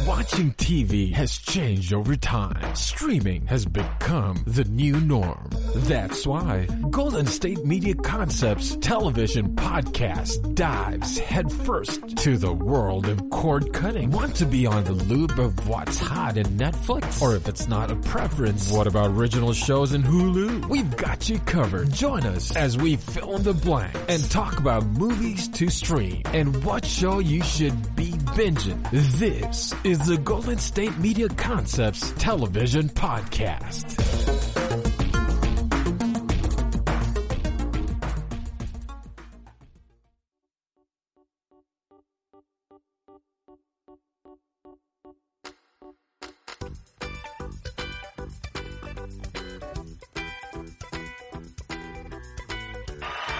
Watching TV has changed over time. Streaming has become the new norm. That's why Golden State Media Concepts television podcast dives headfirst to the world of cord cutting. Want to be on the loop of what's hot in Netflix? Or if it's not a preference, what about original shows in Hulu? We've got you covered. Join us as we fill in the blank and talk about movies to stream and what show you should be binging. This is the Golden State Media Concepts television podcast.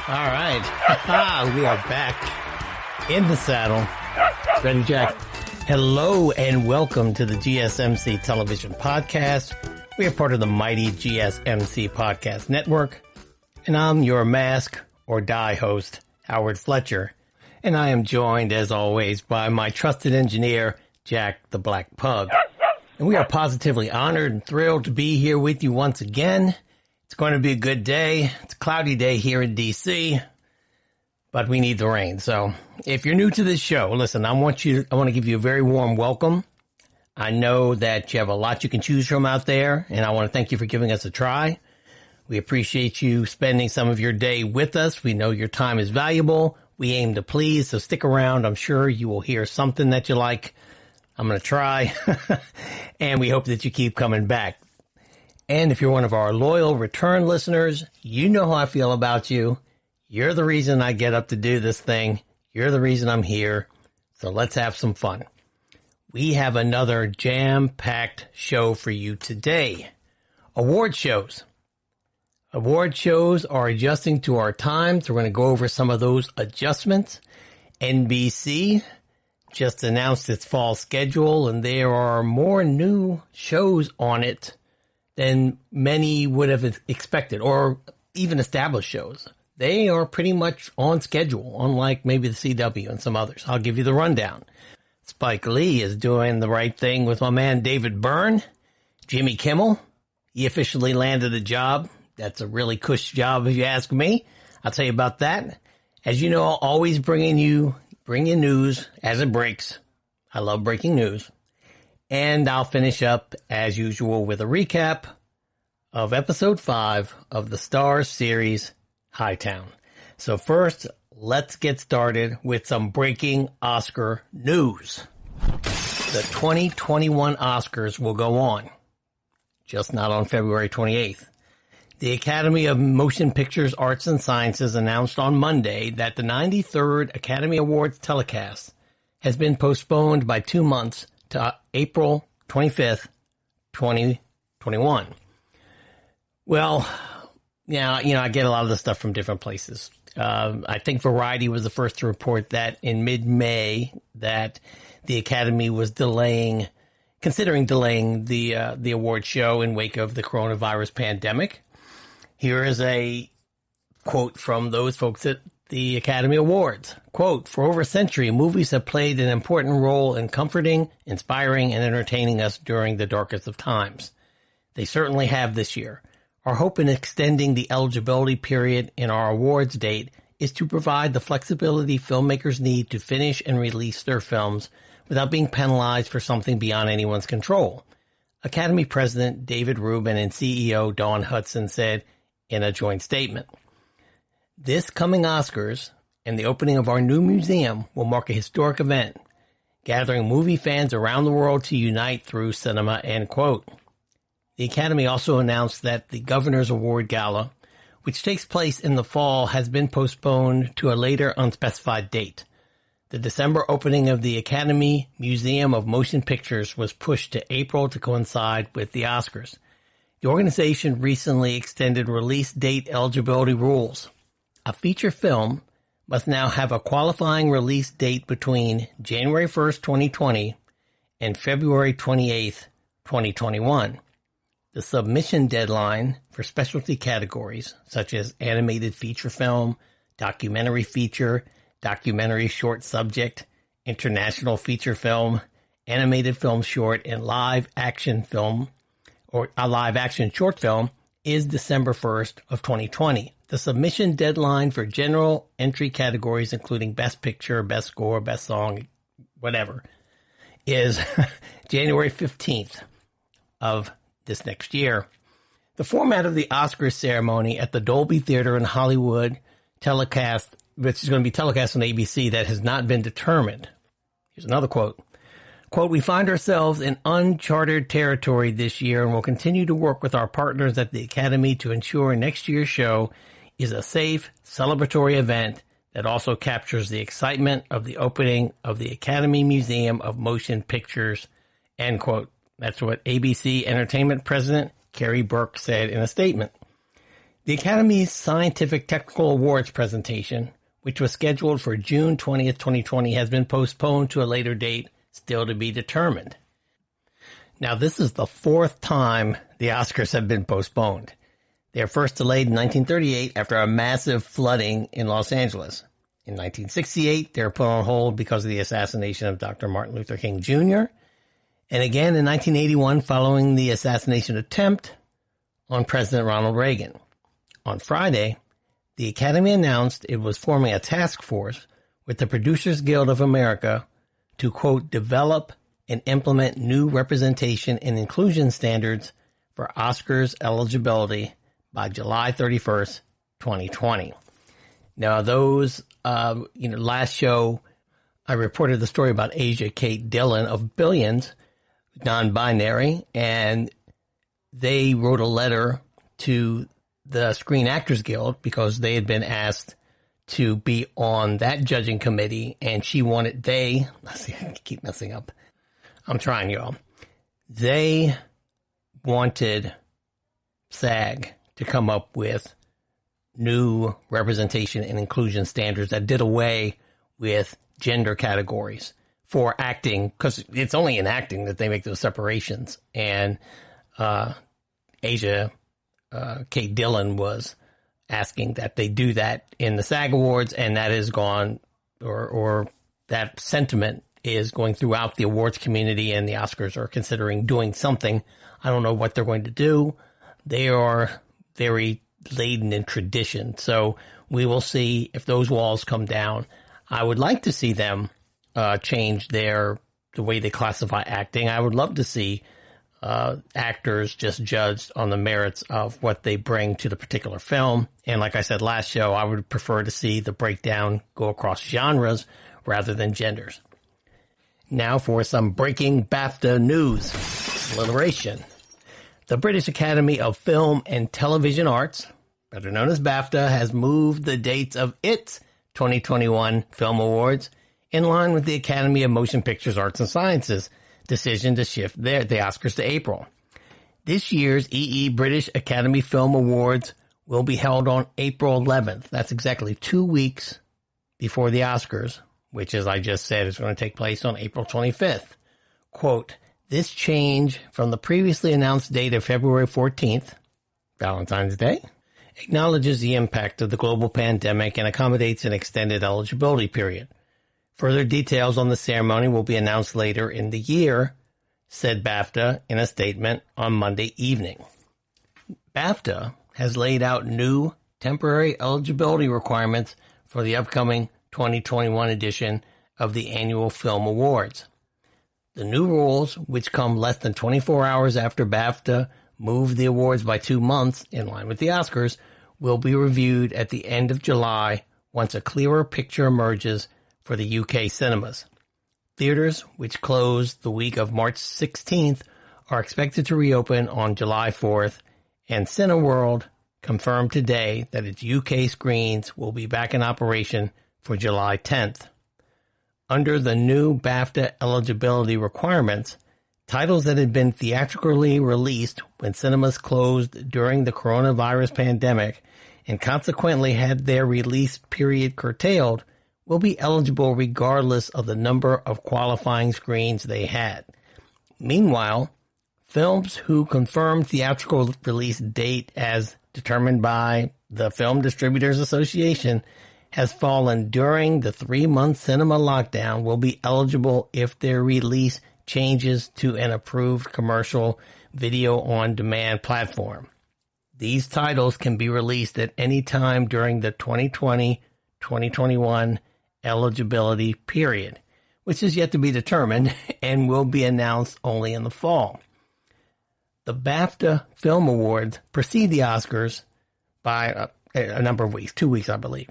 All right. We are back in the saddle. Ready, Jack? Hello and welcome to the GSMC television podcast. We are part of the mighty GSMC podcast network. And I'm your mask or die host, Howard Fletcher. And I am joined, as always, by my trusted engineer, Jack the Black Pug. And we are positively honored and thrilled to be here with you once again. It's going to be a good day. It's a cloudy day here in DC, but we need the rain. So if you're new to this show, listen, I want to give you a very warm welcome. I know that you have a lot you can choose from out there, and I want to thank you for giving us a try. We appreciate you spending some of your day with us. We know your time is valuable. We aim to please, so stick around. I'm sure you will hear something that you like. I'm going to try, and we hope that you keep coming back. And if you're one of our loyal return listeners, you know how I feel about you. You're the reason I get up to do this thing. You're the reason I'm here. So let's have some fun. We have another jam-packed show for you today. Award shows. Award shows are adjusting to our times. We're going to go over some of those adjustments. NBC just announced its fall schedule, and there are more new shows on it than many would have expected, or even established shows. They are pretty much on schedule, unlike maybe the CW and some others. I'll give you the rundown. Spike Lee is doing the right thing with my man David Byrne. Jimmy Kimmel, he officially landed a job. That's a really cush job if you ask me. I'll tell you about that. As you know, I'll always bring you news as it breaks. I love breaking news. And I'll finish up, as usual, with a recap of episode 5 of the Starz series, Hightown. So first, let's get started with some breaking Oscar news. The 2021 Oscars will go on, just not on February 28th. The Academy of Motion Pictures Arts and Sciences announced on Monday that the 93rd Academy Awards telecast has been postponed by 2 months to April 25th, 2021. Well, yeah, I get a lot of this stuff from different places. I think Variety was the first to report that in mid-May that the Academy was considering delaying the award show in wake of the coronavirus pandemic. Here is a quote from those folks at the Academy Awards. Quote, "For over a century, movies have played an important role in comforting, inspiring, and entertaining us during the darkest of times. They certainly have this year. Our hope in extending the eligibility period in our awards date is to provide the flexibility filmmakers need to finish and release their films without being penalized for something beyond anyone's control," Academy President David Rubin and CEO Dawn Hudson said in a joint statement. "This coming Oscars and the opening of our new museum will mark a historic event, gathering movie fans around the world to unite through cinema," end quote. The Academy also announced that the Governor's Award Gala, which takes place in the fall, has been postponed to a later unspecified date. The December opening of the Academy Museum of Motion Pictures was pushed to April to coincide with the Oscars. The organization recently extended release date eligibility rules. A feature film must now have a qualifying release date between January 1st, 2020 and February 28th, 2021. The submission deadline for specialty categories such as animated feature film, documentary feature, documentary short subject, international feature film, animated film short and live action film, or a live action short film, is December 1st of 2020. The submission deadline for general entry categories, including Best Picture, Best Score, Best Song, whatever, is January 15th of this next year. The format of the Oscars ceremony at the Dolby Theater in Hollywood telecast, which is going to be telecast on ABC, that has not been determined. Here's another quote. Quote, "We find ourselves in uncharted territory this year and will continue to work with our partners at the Academy to ensure next year's show is a safe, celebratory event that also captures the excitement of the opening of the Academy Museum of Motion Pictures," end quote. That's what ABC Entertainment President Carrie Burke said in a statement. The Academy's Scientific Technical Awards presentation, which was scheduled for June 20th, 2020, has been postponed to a later date, still to be determined. Now, this is the fourth time the Oscars have been postponed. They were first delayed in 1938 after a massive flooding in Los Angeles. In 1968, they were put on hold because of the assassination of Dr. Martin Luther King Jr., and again in 1981 following the assassination attempt on President Ronald Reagan. On Friday, the Academy announced it was forming a task force with the Producers Guild of America to, quote, develop and implement new representation and inclusion standards for Oscars eligibility by July 31st, 2020. Now, those, last show, I reported the story about Asia Kate Dillon of Billions, non-binary, and they wrote a letter to the Screen Actors Guild because they had been asked to be on that judging committee, and she wanted, I keep messing up. I'm trying, y'all. They wanted SAG to come up with new representation and inclusion standards that did away with gender categories for acting, because it's only in acting that they make those separations. And Asia Kate Dillon was asking that they do that in the SAG Awards, and that is gone, or that sentiment is going throughout the awards community, and the Oscars are considering doing something. I don't know what they're going to do. They are very laden in tradition, so we will see if those walls come down. I would like to see them change the way they classify acting. I would love to see actors just judged on the merits of what they bring to the particular film. And like I said last show, I would prefer to see the breakdown go across genres rather than genders. Now for some breaking BAFTA news. Alliteration. The British Academy of Film and Television Arts, better known as BAFTA, has moved the dates of its 2021 Film Awards in line with the Academy of Motion Pictures Arts and Sciences decision to shift the Oscars to April. This year's British Academy Film Awards will be held on April 11th. That's exactly 2 weeks before the Oscars, which, as I just said, is going to take place on April 25th. Quote, "This change from the previously announced date of February 14th, Valentine's Day, acknowledges the impact of the global pandemic and accommodates an extended eligibility period. Further details on the ceremony will be announced later in the year," said BAFTA in a statement on Monday evening. BAFTA has laid out new temporary eligibility requirements for the upcoming 2021 edition of the annual Film Awards. The new rules, which come less than 24 hours after BAFTA moved the awards by 2 months, in line with the Oscars, will be reviewed at the end of July once a clearer picture emerges for the UK cinemas. Theaters, which closed the week of March 16th, are expected to reopen on July 4th, and Cineworld confirmed today that its UK screens will be back in operation for July 10th. Under the new BAFTA eligibility requirements, titles that had been theatrically released when cinemas closed during the coronavirus pandemic and consequently had their release period curtailed will be eligible regardless of the number of qualifying screens they had. Meanwhile, films who confirmed theatrical release date as determined by the Film Distributors Association has fallen during the 3-month cinema lockdown will be eligible if their release changes to an approved commercial video on demand platform. These titles can be released at any time during the 2020-2021 eligibility period, which is yet to be determined and will be announced only in the fall. The BAFTA Film Awards precede the Oscars by a number of weeks, 2 weeks, I believe.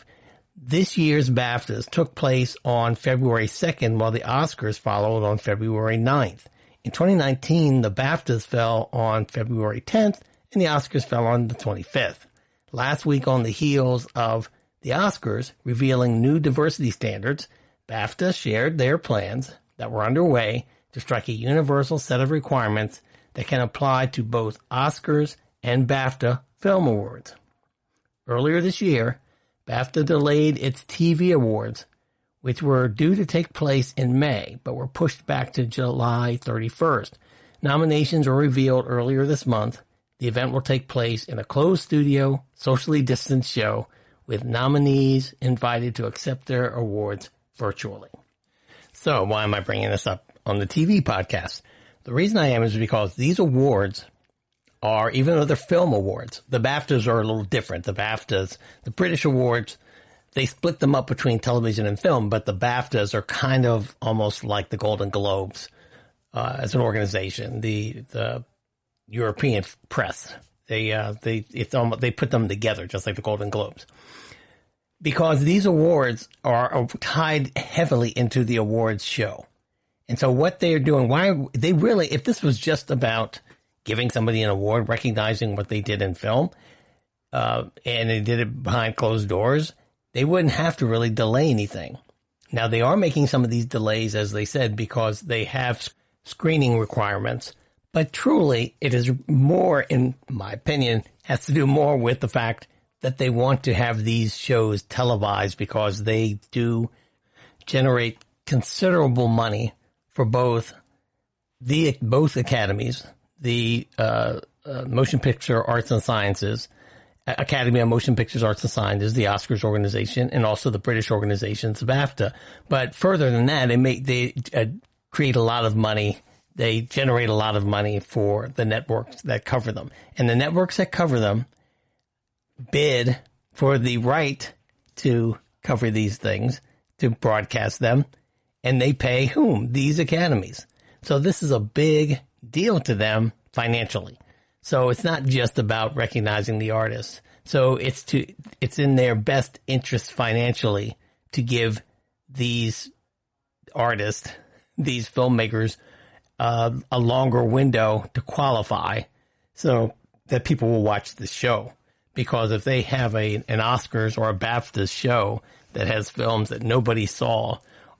This year's BAFTAs took place on February 2nd, while the Oscars followed on February 9th. In 2019, the BAFTAs fell on February 10th, and the Oscars fell on the 25th. Last week, on the heels of the Oscars revealing new diversity standards, BAFTA shared their plans that were underway to strike a universal set of requirements that can apply to both Oscars and BAFTA Film Awards. Earlier this year, BAFTA delayed its TV awards, which were due to take place in May, but were pushed back to July 31st. Nominations were revealed earlier this month. The event will take place in a closed studio, socially distanced show, with nominees invited to accept their awards virtually. So why am I bringing this up on the TV podcast? The reason I am is because these awards are, even though they're film awards, the BAFTAs are a little different. The BAFTAs, the British awards, they split them up between television and film, but the BAFTAs are kind of almost like the Golden Globes as an organization. The European press, they put them together just like the Golden Globes, because these awards are tied heavily into the awards show. And so what they are doing, why they really, if this was just about giving somebody an award, recognizing what they did in film, and they did it behind closed doors, they wouldn't have to really delay anything. Now, they are making some of these delays, as they said, because they have screening requirements. But truly, it is more, in my opinion, has to do more with the fact that they want to have these shows televised, because they do generate considerable money for both academies, the Motion Picture Arts and Sciences, Academy of Motion Pictures Arts and Sciences, the Oscars organization, and also the British organization's BAFTA. But further than that, they create a lot of money. They generate a lot of money for the networks that cover them. And the networks that cover them bid for the right to cover these things, to broadcast them, and they pay whom? These academies. So this is a big deal to them financially. So it's not just about recognizing the artists. So it's in their best interest financially to give these artists, these filmmakers, a longer window to qualify, so that people will watch the show. Because if they have an Oscars or a BAFTA show that has films that nobody saw,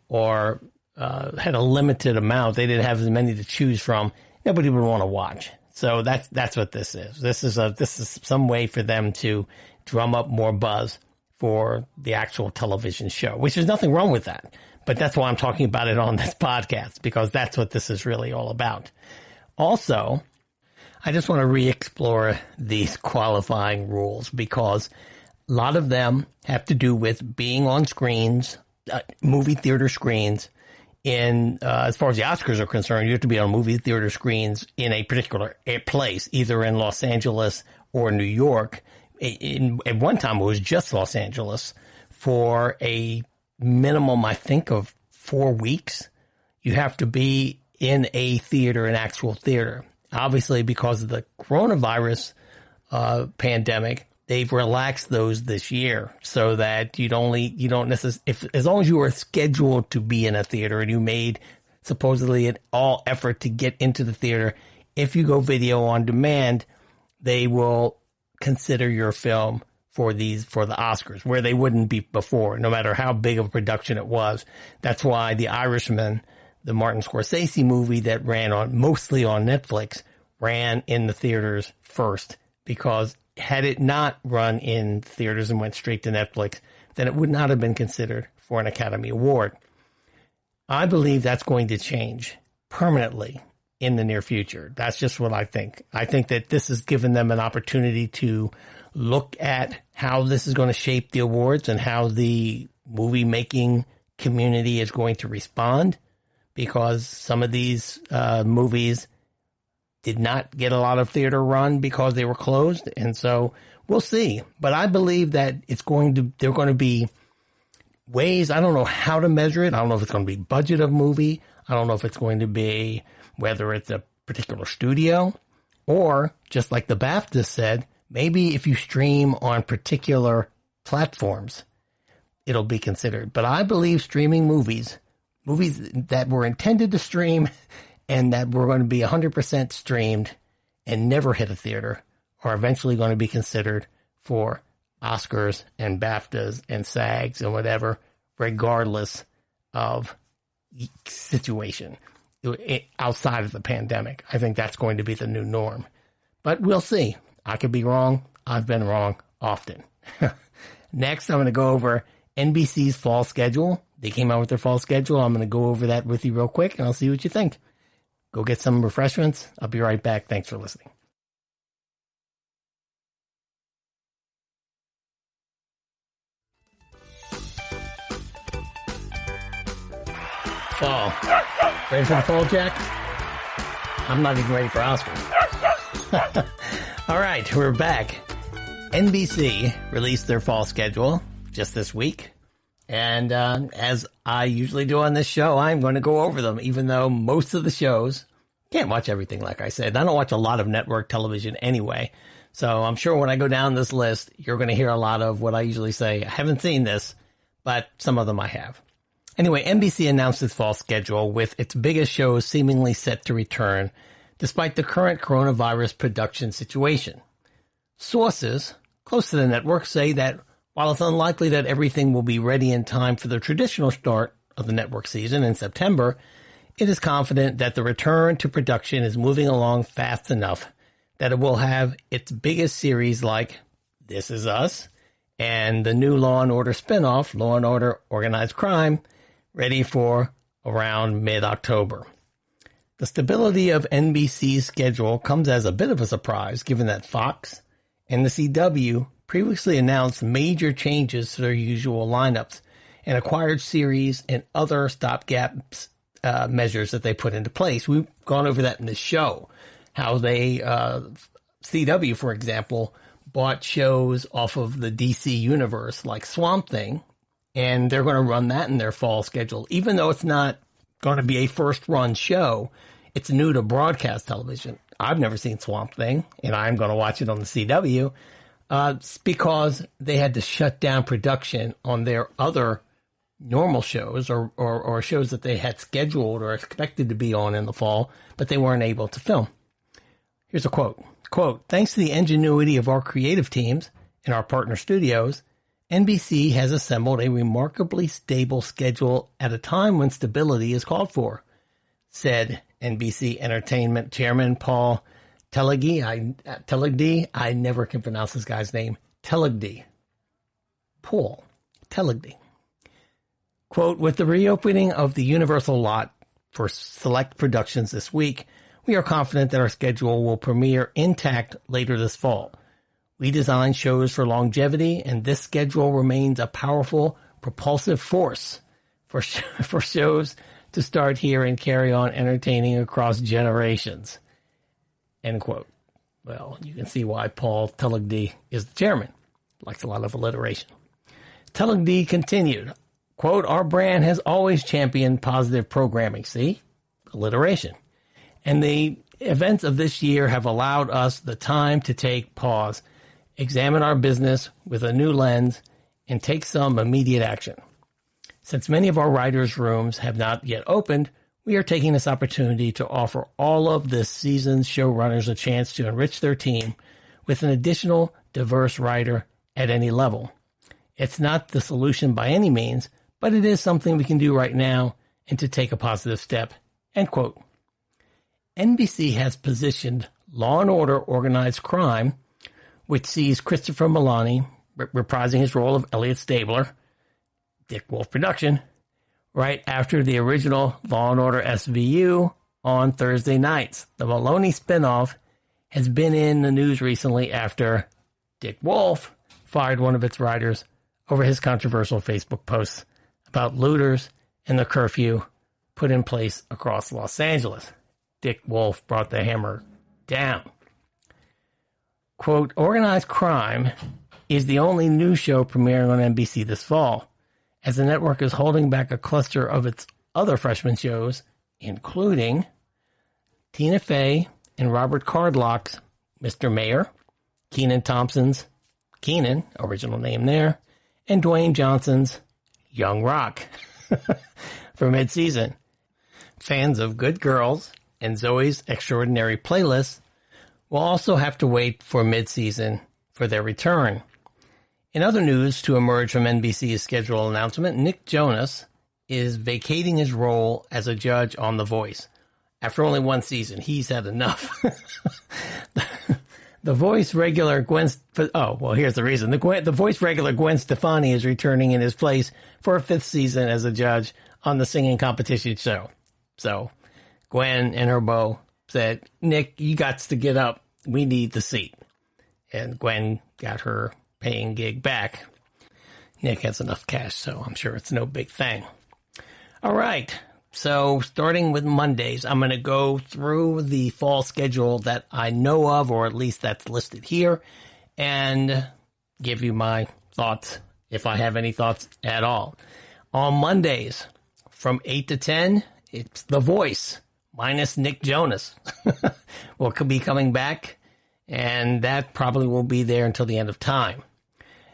or had a limited amount, they didn't have as many to choose from, nobody would want to watch. So that's what this is. This is some way for them to drum up more buzz for the actual television show, which there's nothing wrong with that. But that's why I'm talking about it on this podcast, because that's what this is really all about. Also, I just want to re-explore these qualifying rules, because a lot of them have to do with being on screens, movie theater screens. As far as the Oscars are concerned, you have to be on movie theater screens in a particular place, either in Los Angeles or New York. At one time, it was just Los Angeles for a minimum, I think, of 4 weeks. You have to be in a theater, an actual theater. Obviously, because of the coronavirus pandemic, they've relaxed those this year, so that you don't necessarily, as long as you were scheduled to be in a theater and you made supposedly an all effort to get into the theater, if you go video on demand, they will consider your film for the Oscars, where they wouldn't be before, no matter how big of a production it was. That's why The Irishman, the Martin Scorsese movie that ran mostly on Netflix, ran in the theaters first, because had it not run in theaters and went straight to Netflix, then it would not have been considered for an Academy Award. I believe that's going to change permanently in the near future. That's just what I think. I think that this has given them an opportunity to look at how this is going to shape the awards and how the movie making community is going to respond, because some of these movies did not get a lot of theater run because they were closed. And so we'll see. But I believe that they're going to be ways. I don't know how to measure it. I don't know if it's going to be budget of movie. I don't know if it's going to be whether it's a particular studio or just like the BAFTA said, maybe if you stream on particular platforms, it'll be considered. But I believe streaming movies that were intended to stream and that were going to be 100% streamed and never hit a theater are eventually going to be considered for Oscars and BAFTAs and SAGs and whatever, regardless of situation outside of the pandemic. I think that's going to be the new norm. But we'll see. I could be wrong. I've been wrong often. Next, I'm going to go over NBC's fall schedule. They came out with their fall schedule. I'm going to go over that with you real quick, and I'll see what you think. Go get some refreshments. I'll be right back. Thanks for listening. Fall. Ready for the fall, Jack? I'm not even ready for Oscars. All right, we're back. NBC released their fall schedule just this week. And as I usually do on this show, I'm going to go over them, even though most of the shows, can't watch everything, like I said. I don't watch a lot of network television anyway. So I'm sure when I go down this list, you're going to hear a lot of what I usually say. I haven't seen this, but some of them I have. Anyway, NBC announced its fall schedule with its biggest shows seemingly set to return, despite the current coronavirus production situation. Sources close to the network say that while it's unlikely that everything will be ready in time for the traditional start of the network season in September, it is confident that the return to production is moving along fast enough that it will have its biggest series like This Is Us and the new Law & Order spinoff, Law & Order Organized Crime, ready for around mid-October. The stability of NBC's schedule comes as a bit of a surprise, given that Fox and the CW previously announced major changes to their usual lineups and acquired series and other stopgap measures that they put into place. We've gone over that in the show, how they, CW, for example, bought shows off of the DC universe like Swamp Thing, and they're going to run that in their fall schedule. Even though it's not going to be a first-run show, it's new to broadcast television. I've never seen Swamp Thing, and I'm going to watch it on the CW. It's because they had to shut down production on their other normal shows or shows that they had scheduled or expected to be on in the fall, but they weren't able to film. Here's a quote. Quote, "Thanks to the ingenuity of our creative teams and our partner studios, NBC has assembled a remarkably stable schedule at a time when stability is called for," said NBC Entertainment Chairman Paul Teligny. I never can pronounce this guy's name. Teligny. Paul Teligny. Quote, "With the reopening of the Universal lot for select productions this week, we are confident that our schedule will premiere intact later this fall. We design shows for longevity, and this schedule remains a powerful, propulsive force for shows to start here and carry on entertaining across generations." End quote. Well, you can see why Paul Teligny is the chairman. Likes a lot of alliteration. Teligny continued, quote, "Our brand has always championed positive programming." See? Alliteration. "And the events of this year have allowed us the time to take pause, examine our business with a new lens, and take some immediate action. Since many of our writers' rooms have not yet opened, we are taking this opportunity to offer all of this season's showrunners a chance to enrich their team with an additional diverse writer at any level. It's not the solution by any means, but it is something we can do right now and to take a positive step." End quote. NBC has positioned Law & Order Organized Crime, which sees Christopher Milani reprising his role of Elliot Stabler, Dick Wolf production, right after the original Law & Order SVU on Thursday nights. The Maloney spinoff has been in the news recently after Dick Wolf fired one of its writers over his controversial Facebook posts about looters and the curfew put in place across Los Angeles. Dick Wolf brought the hammer down. Quote, organized crime is the only news show premiering on NBC this fall, as the network is holding back a cluster of its other freshman shows, including Tina Fey and Robert Cardlock's Mr. Mayor, Kenan Thompson's Kenan, original name there, and Dwayne Johnson's Young Rock for mid-season. Fans of Good Girls and Zoe's Extraordinary Playlist will also have to wait for mid-season for their return. In other news to emerge from NBC's schedule announcement, Nick Jonas is vacating his role as a judge on The Voice. After only one season, he's had enough. The Voice regular Gwen... Oh, well, here's the reason. The Voice regular Gwen Stefani is returning in his place for a fifth season as a judge on the singing competition show. So Gwen and her beau said, Nick, you got to get up. We need the seat. And Gwen got her paying gig back. Nick has enough cash, so I'm sure it's no big thing. All right. So starting with Mondays, I'm going to go through the fall schedule that I know of, or at least that's listed here, and give you my thoughts, if I have any thoughts at all. On Mondays, from 8 to 10, it's The Voice, minus Nick Jonas. Will be coming back, and that probably will be there until the end of time.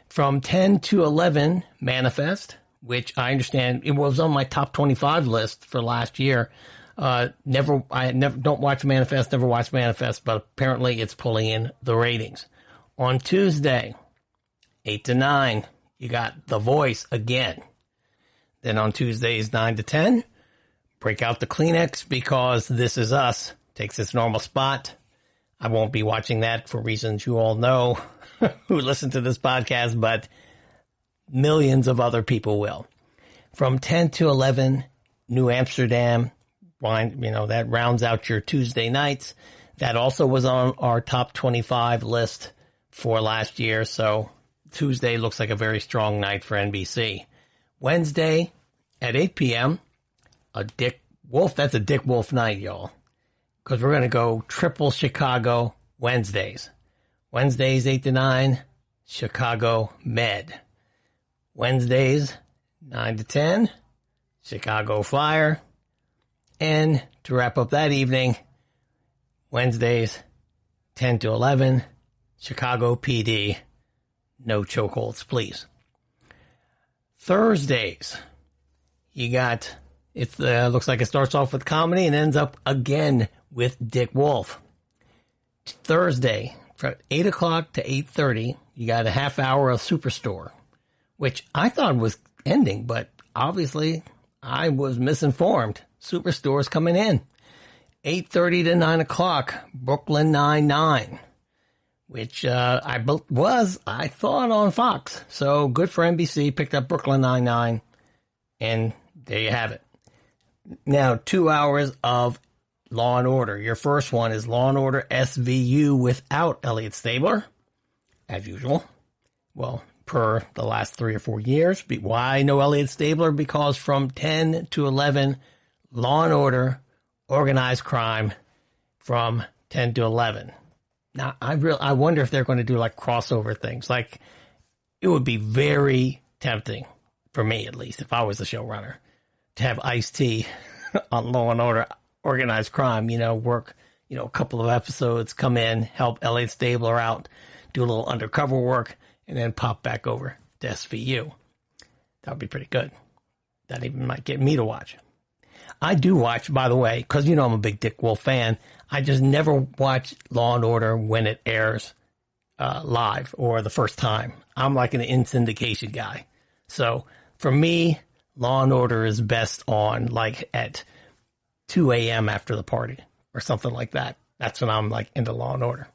From 10 to 11, Manifest, which I understand it was on my top 25 list for last year. I don't watch Manifest, never watched Manifest, but apparently it's pulling in the ratings. On Tuesday, 8 to 9, you got The Voice again. Then on Tuesdays, 9 to 10, break out the Kleenex because This Is Us takes its normal spot. I won't be watching that for reasons you all know who listen to this podcast, but millions of other people will. From 10 to 11, New Amsterdam, that rounds out your Tuesday nights. That also was on our top 25 list for last year, so Tuesday looks like a very strong night for NBC. Wednesday at 8 p.m., that's a Dick Wolf night, y'all, because we're going to go triple Chicago Wednesdays. Wednesdays 8 to 9, Chicago Med. Wednesdays, 9 to 10, Chicago Fire. And to wrap up that evening, Wednesdays, 10 to 11, Chicago PD. No chokeholds, please. Thursdays, you got, looks like it starts off with comedy and ends up again with Dick Wolf. Thursday, from 8 o'clock to 8:30, you got a half hour of Superstore, which I thought was ending, but obviously I was misinformed. Superstore's coming in. 8:30 to 9 o'clock, Brooklyn Nine-Nine, which I thought on Fox. So good for NBC, picked up Brooklyn Nine-Nine, and there you have it. Now, 2 hours of Law & Order. Your first one is Law & Order SVU without Elliot Stabler, as usual. Well, per the last 3 or 4 years. Why no Elliot Stabler? Because from 10 to 11, Law & Order, Organized Crime from 10 to 11. Now, I wonder if they're going to do like crossover things. Like, it would be very tempting, for me at least, if I was the showrunner, to have Ice-T on Law & Order, Organized Crime, work, a couple of episodes, come in, help Elliot Stabler out, do a little undercover work, and then pop back over to SVU. That would be pretty good. That even might get me to watch. I do watch, by the way, because I'm a big Dick Wolf fan. I just never watch Law & Order when it airs live or the first time. I'm like an in-syndication guy. So for me, Law & Order is best on like at 2 a.m. after the party or something like that. That's when I'm like into Law & Order.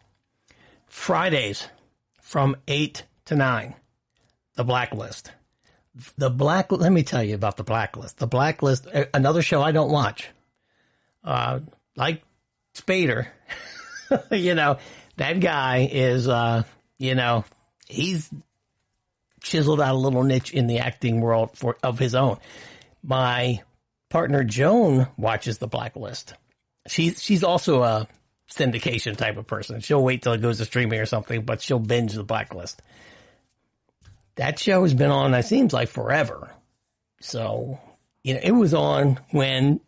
Fridays from 8 to 9, The Blacklist. Let me tell you about The Blacklist. The Blacklist, another show I don't watch. Like Spader, that guy is, he's chiseled out a little niche in the acting world of his own. My partner Joan watches The Blacklist. She's also a syndication type of person. She'll wait till it goes to streaming or something, but she'll binge The Blacklist. That show has been on, it seems like, forever. So, it was on when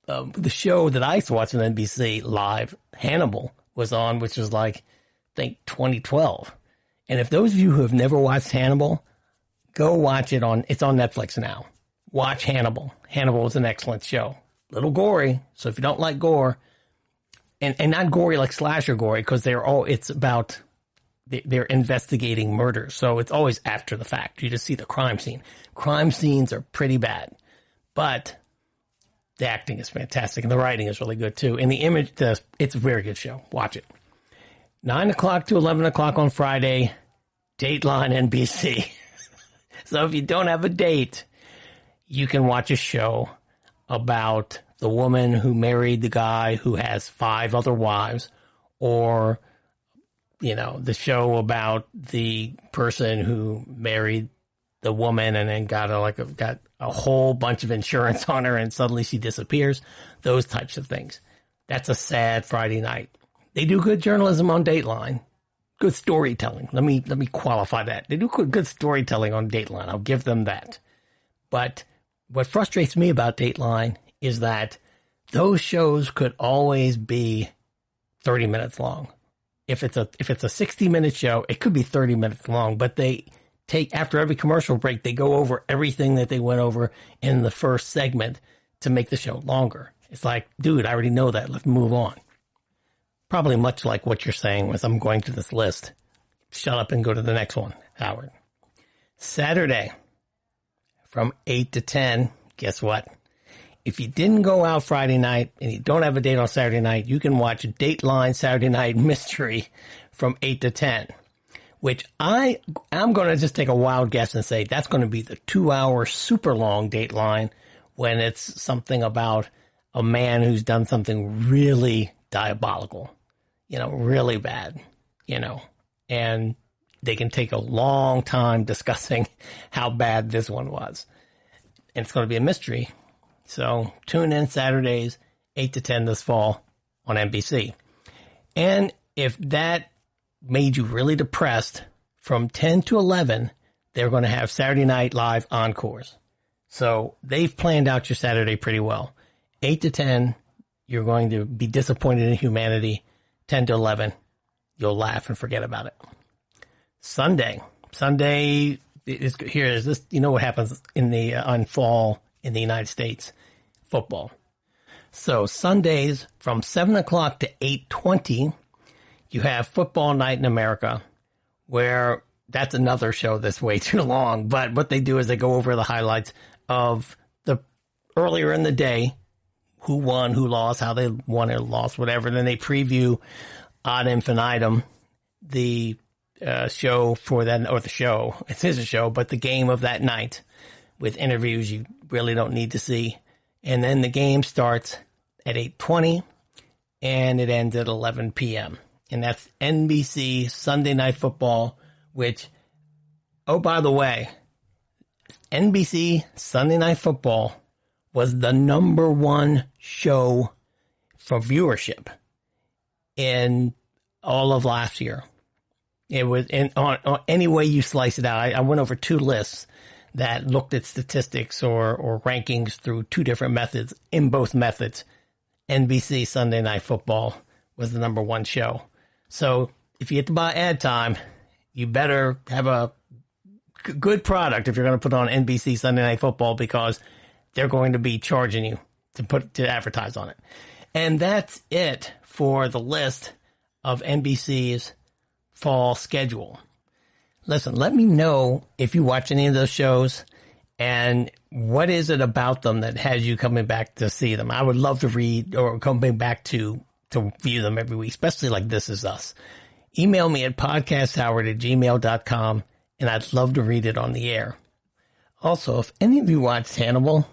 the show that I used to watch on NBC live, Hannibal, was on, which was like, I think, 2012. And if those of you who have never watched Hannibal, go watch it it's on Netflix now. Watch Hannibal. Hannibal is an excellent show. Little gory, so if you don't like gore, and not gory like slasher gory, because it's about, they're investigating murders, so it's always after the fact. You just see the crime scene. Crime scenes are pretty bad, but the acting is fantastic, and the writing is really good too. And the image, it's a very good show. Watch it. 9 o'clock to 11 o'clock on Friday, Dateline NBC. So if you don't have a date, you can watch a show about the woman who married the guy who has 5 other wives, or, the show about the person who married the woman and then got a whole bunch of insurance on her and suddenly she disappears. Those types of things. That's a sad Friday night. They do good journalism on Dateline. Good storytelling. Let me qualify that. They do good storytelling on Dateline. I'll give them that. But what frustrates me about Dateline is that those shows could always be 30 minutes long. If it's a 60-minute show, it could be 30 minutes long, but they take, after every commercial break, they go over everything that they went over in the first segment to make the show longer. It's like, dude, I already know that. Let's move on. Probably much like what you're saying as I'm going through this list. Shut up and go to the next one, Howard. Saturday from 8 to 10, guess what? If you didn't go out Friday night and you don't have a date on Saturday night, you can watch Dateline Saturday Night Mystery from 8 to 10, which I'm going to just take a wild guess and say that's going to be the 2-hour super long Dateline, when it's something about a man who's done something really diabolical, really bad, and they can take a long time discussing how bad this one was. And it's going to be a mystery. So tune in Saturdays, 8 to 10 this fall on NBC. And if that made you really depressed, from 10 to 11, they're going to have Saturday Night Live encores. So they've planned out your Saturday pretty well. 8 to 10, you're going to be disappointed in humanity. 10 to 11, you'll laugh and forget about it. Sunday is here. Is this? What happens on fall in the United States? Football. So Sundays from 7 o'clock to 8:20, you have Football Night in America, where that's another show that's way too long. But what they do is they go over the highlights of the earlier in the day, who won, who lost, how they won or lost, whatever. Then they preview ad infinitum the show for that, or the show. It is a show, but the game of that night with interviews you really don't need to see. And then the game starts at 8:20 and it ends at 11 p.m. And that's NBC Sunday Night Football, which, oh, by the way, NBC Sunday Night Football was the #1 show for viewership in all of last year. It was on any way you slice it out. I went over 2 lists that looked at statistics or rankings through 2 different methods. In both methods, NBC Sunday Night Football was the #1 show. So if you get to buy ad time, you better have a good product if you're going to put on NBC Sunday Night Football, because they're going to be charging you to advertise on it. And that's it for the list of NBC's fall schedule. Listen, let me know if you watch any of those shows and what is it about them that has you coming back to see them. I would love to read or coming back to view them every week, especially like This Is Us. Email me at podcasthoward@gmail.com and I'd love to read it on the air. Also, if any of you watched Hannibal,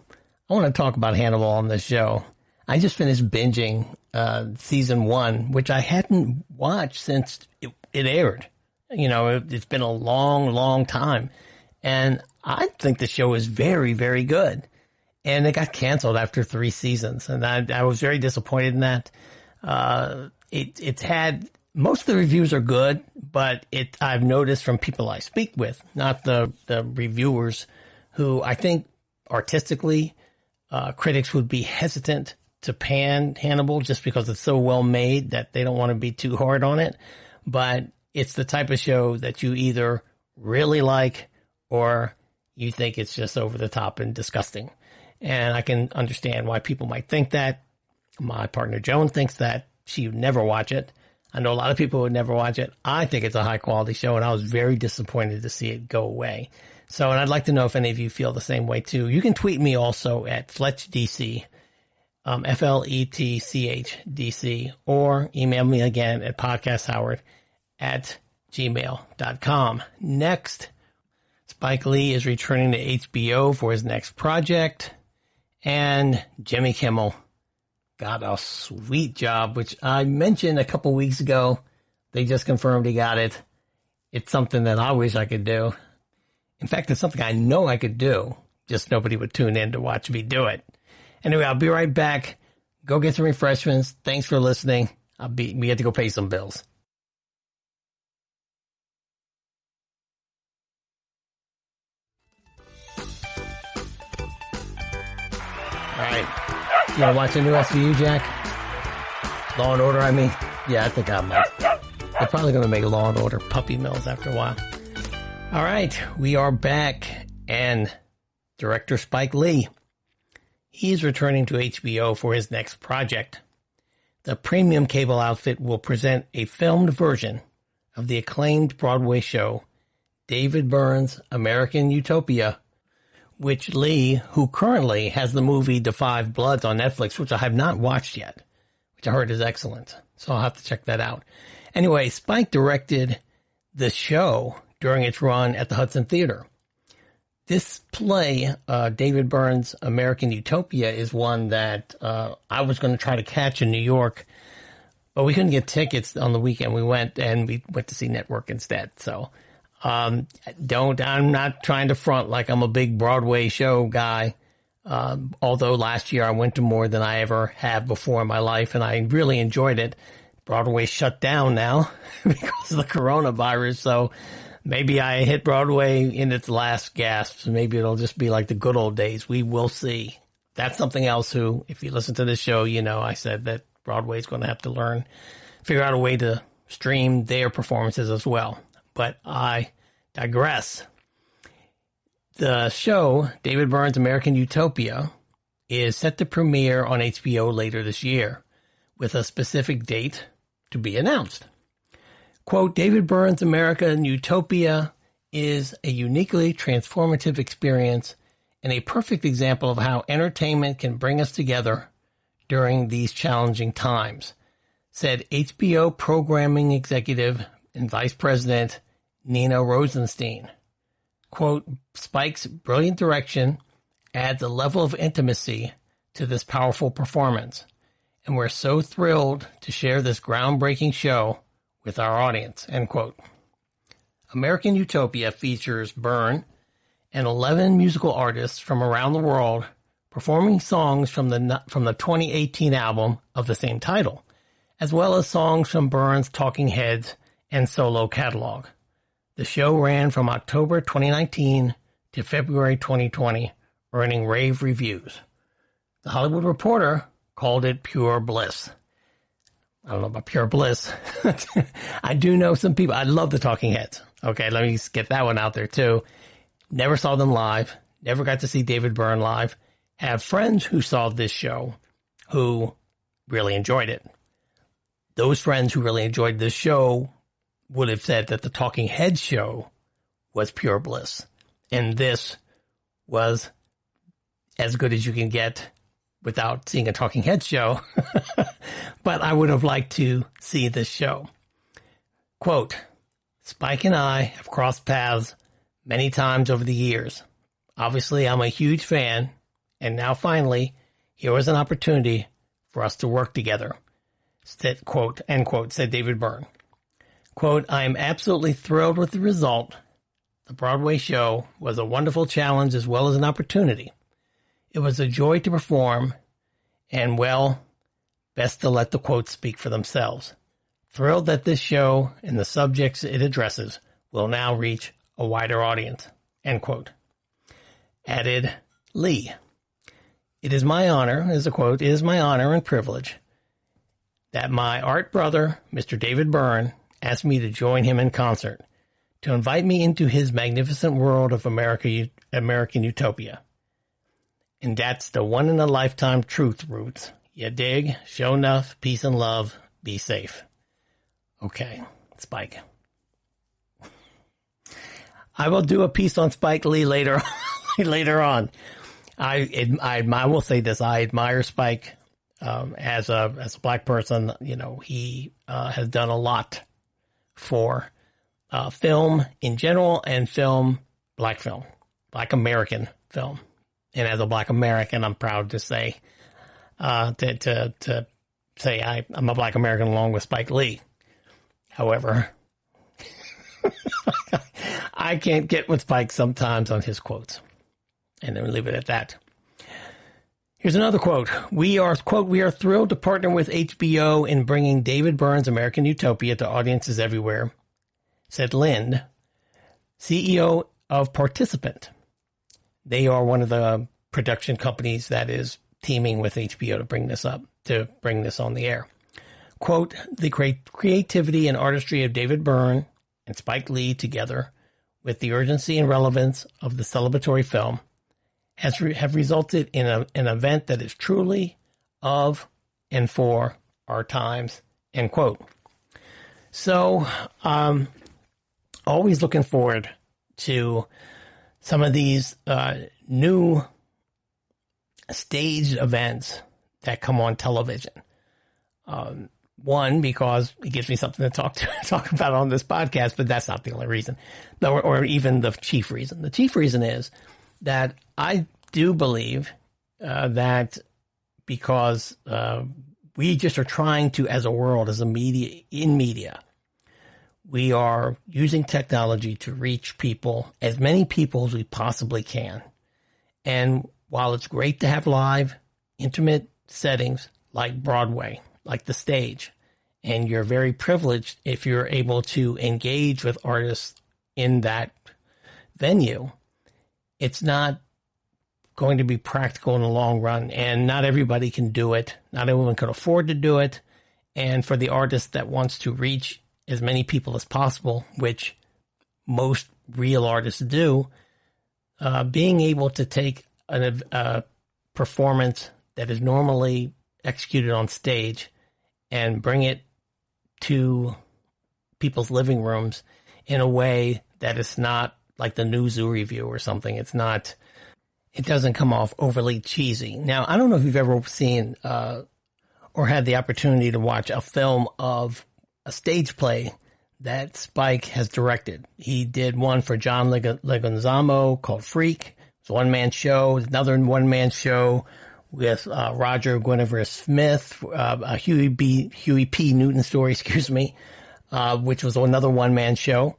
I want to talk about Hannibal on this show. I just finished binging season 1, which I hadn't watched since it aired. It's been a long, long time. And I think the show is very, very good. and it got canceled after 3 seasons. And I was very disappointed in that. It's had, most of the reviews are good, but I've noticed from people I speak with, not the reviewers, who I think artistically, critics would be hesitant to pan Hannibal just because it's so well made that they don't want to be too hard on it. But it's the type of show that you either really like or you think it's just over the top and disgusting. And I can understand why people might think that. My partner Joan thinks that. She would never watch it. I know a lot of people would never watch it. I think it's a high quality show, and I was very disappointed to see it go away. So, and I'd like to know if any of you feel the same way too. You can tweet me also at FletchDC, FletchDC, or email me again at podcasthoward@gmail.com. Next, Spike Lee is returning to HBO for his next project, and Jimmy Kimmel got a sweet job, which I mentioned a couple weeks ago. They just confirmed he got it. It's something that I wish I could do. In fact, it's something I know I could do. Just nobody would tune in to watch me do it. Anyway, I'll be right back. Go get some refreshments. Thanks for listening. We have to go pay some bills. All right. You want to watch a new SVU, Jack? Law and Order, I mean? Yeah, I think I might. They're probably going to make Law and Order puppy mills after a while. All right, we are back, and director Spike Lee, he's returning to HBO for his next project. The premium cable outfit will present a filmed version of the acclaimed Broadway show, David Byrne's American Utopia, which Lee, who currently has the movie The Five Bloods on Netflix, which I have not watched yet, which I heard is excellent. So I'll have to check that out. Anyway, Spike directed the show during its run at the Hudson Theater. This play, David Byrne's American Utopia, is one that I was going to try to catch in New York, but we couldn't get tickets on the weekend. We went to see Network instead. So I'm not trying to front like I'm a big Broadway show guy. Although last year I went to more than I ever have before in my life, and I really enjoyed it. Broadway shut down now because of the coronavirus. So maybe I hit Broadway in its last gasps. Maybe it'll just be like the good old days. We will see. That's something else if you listen to this show, you know, I said that Broadway's going to have to figure out a way to stream their performances as well. But I digress. The show, David Byrne's American Utopia, is set to premiere on HBO later this year, with a specific date to be announced. Quote, David Byrne's American Utopia is a uniquely transformative experience and a perfect example of how entertainment can bring us together during these challenging times, said HBO programming executive and vice president Nina Rosenstein. Quote, Spike's brilliant direction adds a level of intimacy to this powerful performance, and we're so thrilled to share this groundbreaking show with our audience, end quote. American Utopia features Byrne and 11 musical artists from around the world performing songs from the 2018 album of the same title, as well as songs from Byrne's Talking Heads and solo catalog. The show ran from October 2019 to February 2020, earning rave reviews. The Hollywood Reporter called it pure bliss. I don't know about pure bliss. I do know some people. I love the Talking Heads. Okay, let me get that one out there too. Never saw them live. Never got to see David Byrne live. Have friends who saw this show who really enjoyed it. Those friends who really enjoyed this show would have said that the Talking Heads show was pure bliss. And this was as good as you can get without seeing a Talking Heads show. But I would have liked to see this show. Quote, Spike and I have crossed paths many times over the years. Obviously, I'm a huge fan. And now finally, here was an opportunity for us to work together. Said, quote, end quote, said David Byrne. Quote, I am absolutely thrilled with the result. The Broadway show was a wonderful challenge as well as an opportunity. It was a joy to perform, and, well, best to let the quotes speak for themselves. Thrilled that this show and the subjects it addresses will now reach a wider audience, end quote. Added Lee. It is my honor, as a quote, it is my honor and privilege that my art brother, Mr. David Byrne, asked me to join him in concert, to invite me into his magnificent world of American utopia. And that's the one-in-a-lifetime truth, Roots. You dig? Show enough, peace and love, be safe. Okay, Spike. I will do a piece on Spike Lee later on. I will say this, I admire Spike as a black person. You know, he has done a lot for film in general and black American film. And as a black American, I'm proud to say, I'm a black American along with Spike Lee. However, I can't get with Spike sometimes on his quotes. And then we leave it at that. Here's another quote. We are thrilled to partner with HBO in bringing David Byrne's American Utopia to audiences everywhere, said Lind, CEO of Participant. They are one of the production companies that is teaming with HBO to bring this on the air. Quote, the creativity and artistry of David Byrne and Spike Lee together with the urgency and relevance of the celebratory film have resulted in an event that is truly of and for our times, end quote. So, always looking forward to some of these new staged events that come on television. One, because it gives me something to talk about on this podcast, but that's not the only reason, or even the chief reason. The chief reason is that I do believe that because we just are trying to, as a world, as a media, we are using technology to reach people, as many people as we possibly can. And while it's great to have live, intimate settings like Broadway, like the stage, and you're very privileged if you're able to engage with artists in that venue, it's not going to be practical in the long run, and not everybody can do it. Not everyone can afford to do it. And for the artist that wants to reach as many people as possible, which most real artists do, being able to take a performance that is normally executed on stage and bring it to people's living rooms in a way that is not like the Newzoo review or something. It doesn't come off overly cheesy. Now, I don't know if you've ever seen or had the opportunity to watch a film of a stage play that Spike has directed. He did one for John Leguizamo called Freak. It's a one-man show. Another one-man show with Roger Guinevere Smith, a Huey P. Newton story, which was another one-man show.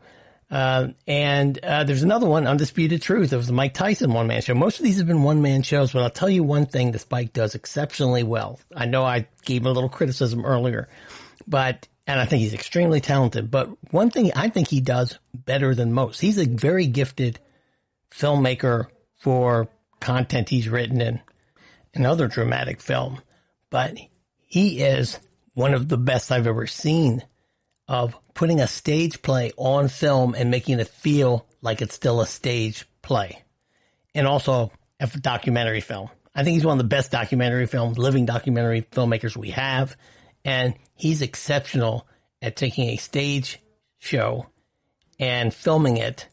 And there's another one, Undisputed Truth. It was a Mike Tyson one-man show. Most of these have been one-man shows, but I'll tell you one thing that Spike does exceptionally well. I know I gave him a little criticism earlier, and I think he's extremely talented. But one thing I think he does better than most, he's a very gifted filmmaker for content he's written in other dramatic film. But he is one of the best I've ever seen of putting a stage play on film and making it feel like it's still a stage play. And also a documentary film. I think he's one of the best living documentary filmmakers we have. And he's exceptional at taking a stage show and filming it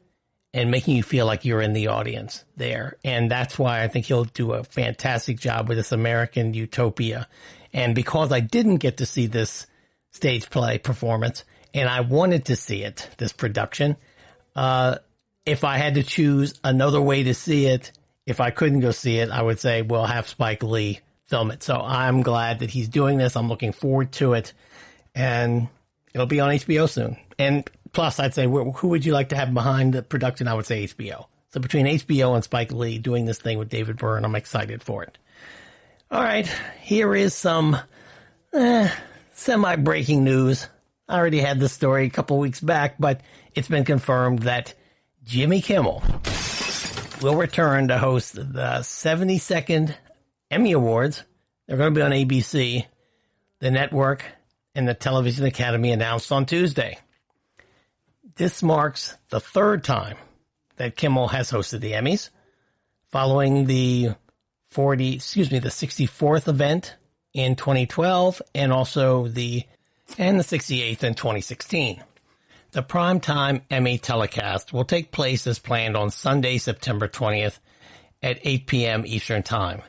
and making you feel like you're in the audience there. And that's why I think he'll do a fantastic job with this American Utopia. And because I didn't get to see this stage play performance, and I wanted to see it, this production, if I had to choose another way to see it, if I couldn't go see it, I would say, well, have Spike Lee film it. So I'm glad that he's doing this. I'm looking forward to it. And it'll be on HBO soon. And plus, I'd say, who would you like to have behind the production? I would say HBO. So between HBO and Spike Lee doing this thing with David Byrne, I'm excited for it. All right, here is some semi-breaking news. I already had this story a couple weeks back, but it's been confirmed that Jimmy Kimmel will return to host the 72nd Emmy Awards. They're going to be on ABC, the network, and the Television Academy announced on Tuesday. This marks the third time that Kimmel has hosted the Emmys, following the 64th event in 2012 and also the 68th in 2016. The primetime Emmy telecast will take place as planned on Sunday, September 20th at 8 p.m. Eastern Time.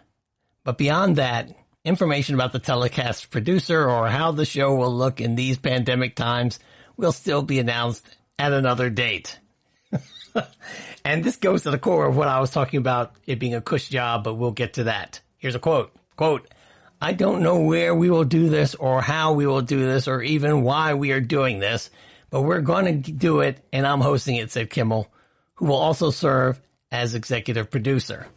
But beyond that, information about the telecast producer or how the show will look in these pandemic times will still be announced at another date. And this goes to the core of what I was talking about, it being a cush job, but we'll get to that. Here's a quote. Quote, "I don't know where we will do this or how we will do this or even why we are doing this, but we're going to do it and I'm hosting it," said Kimmel, who will also serve as executive producer.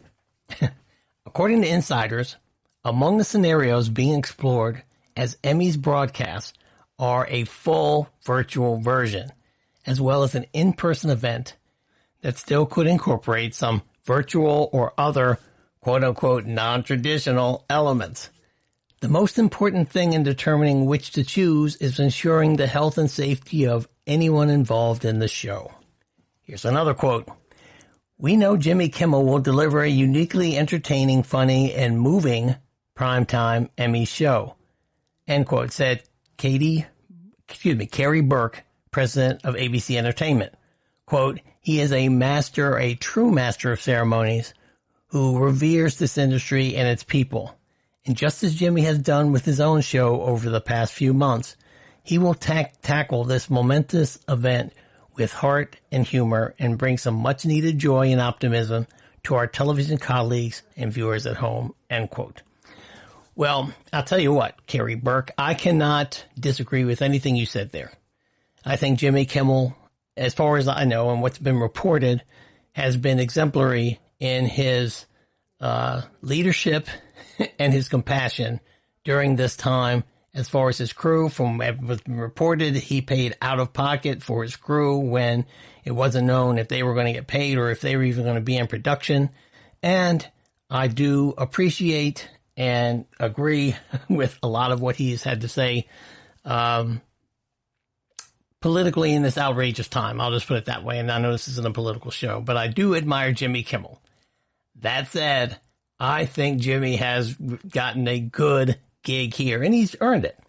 According to insiders, among the scenarios being explored as Emmys broadcasts are a full virtual version, as well as an in-person event that still could incorporate some virtual or other quote-unquote non-traditional elements. The most important thing in determining which to choose is ensuring the health and safety of anyone involved in the show. Here's another quote. "We know Jimmy Kimmel will deliver a uniquely entertaining, funny, and moving primetime Emmy show," end quote, said Carrie Burke, president of ABC Entertainment. Quote, "He is a true master of ceremonies who reveres this industry and its people. And just as Jimmy has done with his own show over the past few months, he will tackle this momentous event with heart and humor and bring some much needed joy and optimism to our television colleagues and viewers at home," end quote. Well, I'll tell you what, Carrie Burke, I cannot disagree with anything you said there. I think Jimmy Kimmel, as far as I know and what's been reported, has been exemplary in his leadership and his compassion during this time. As far as his crew, from what was reported, he paid out of pocket for his crew when it wasn't known if they were going to get paid or if they were even going to be in production. And I do appreciate and agree with a lot of what he's had to say politically in this outrageous time. I'll just put it that way. And I know this isn't a political show, but I do admire Jimmy Kimmel. That said, I think Jimmy has gotten a good gig here, and he's earned it.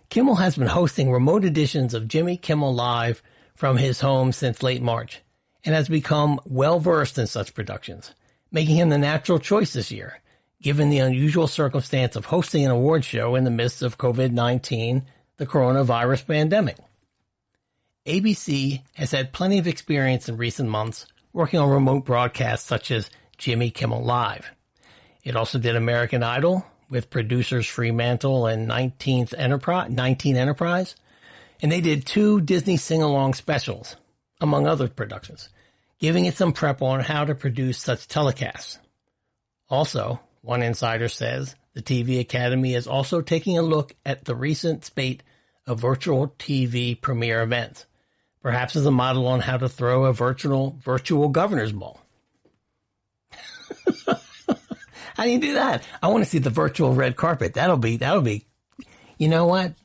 Kimmel has been hosting remote editions of Jimmy Kimmel Live from his home since late March and has become well-versed in such productions, making him the natural choice this year, given the unusual circumstance of hosting an award show in the midst of COVID-19, the coronavirus pandemic. ABC has had plenty of experience in recent months working on remote broadcasts such as Jimmy Kimmel Live. It also did American Idol with producers Fremantle and 19 Enterprise, and they did 2 Disney sing-along specials, among other productions, giving it some prep on how to produce such telecasts. Also, one insider says the TV Academy is also taking a look at the recent spate of virtual TV premiere events, perhaps as a model on how to throw a virtual governor's ball. How do you do that? I want to see the virtual red carpet. That'll be, you know what?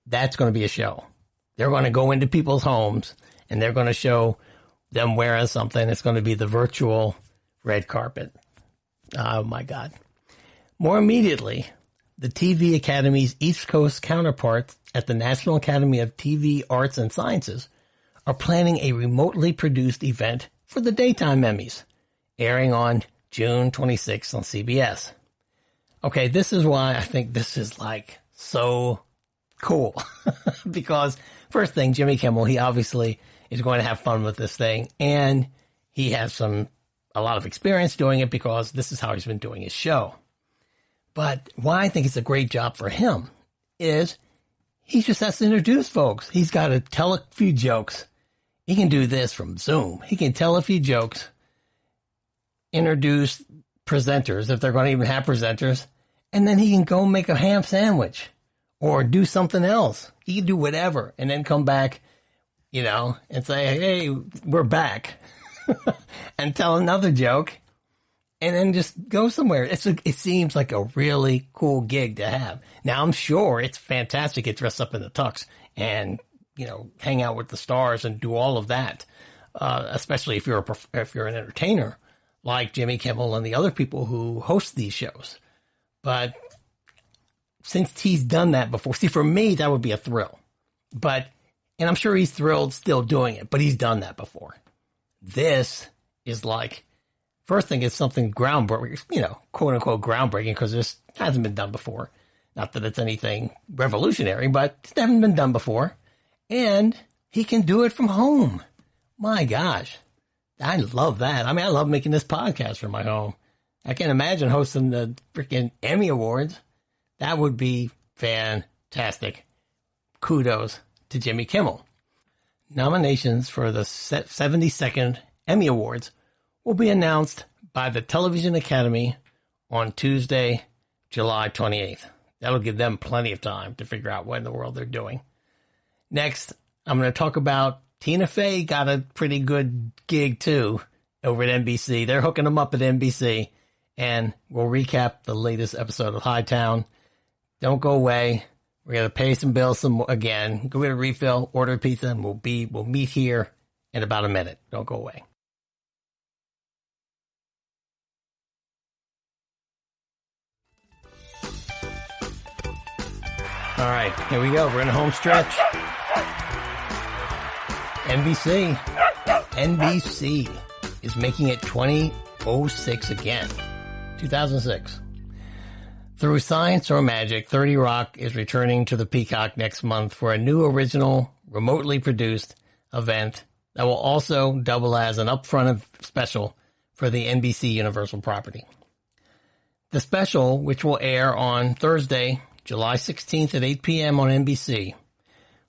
That's going to be a show. They're going to go into people's homes and they're going to show them wearing something. It's going to be the virtual red carpet. Oh my God. More immediately, the TV Academy's East Coast counterparts at the National Academy of TV Arts and Sciences are planning a remotely produced event for the daytime Emmys, airing on June 26th on CBS. Okay, this is why I think this is like so cool. Because first thing, Jimmy Kimmel, he obviously is going to have fun with this thing, and he has a lot of experience doing it because this is how he's been doing his show. But why I think it's a great job for him is he just has to introduce folks. He's got to tell a few jokes. He can do this from Zoom. He can tell a few jokes introduce presenters, if they're going to even have presenters, and then he can go make a ham sandwich or do something else. He can do whatever and then come back, and say, hey, we're back and tell another joke and then just go somewhere. It seems like a really cool gig to have. Now, I'm sure it's fantastic to get dressed up in the tux and, hang out with the stars and do all of that, especially if you're an entertainer like Jimmy Kimmel and the other people who host these shows. But since he's done that before, see, for me, that would be a thrill. And I'm sure he's thrilled still doing it, but he's done that before. This is like, first thing is something groundbreaking, quote unquote groundbreaking, because this hasn't been done before. Not that it's anything revolutionary, but it hasn't been done before. And he can do it from home. My gosh. I love that. I mean, I love making this podcast from my home. I can't imagine hosting the freaking Emmy Awards. That would be fantastic. Kudos to Jimmy Kimmel. Nominations for the 72nd Emmy Awards will be announced by the Television Academy on Tuesday, July 28th. That'll give them plenty of time to figure out what in the world they're doing. Next, I'm going to talk about Tina Fey got a pretty good gig, too, over at NBC. They're hooking them up at NBC, and we'll recap the latest episode of Hightown. Don't go away. We're going to pay some bills again. Go get a refill, order a pizza, and we'll meet here in about a minute. Don't go away. All right, here we go. We're in the home stretch. NBC is making it 2006 again. 2006. Through science or magic, 30 Rock is returning to the Peacock next month for a new original, remotely produced event that will also double as an upfront special for the NBC Universal property. The special, which will air on Thursday, July 16th at 8 p.m. on NBC,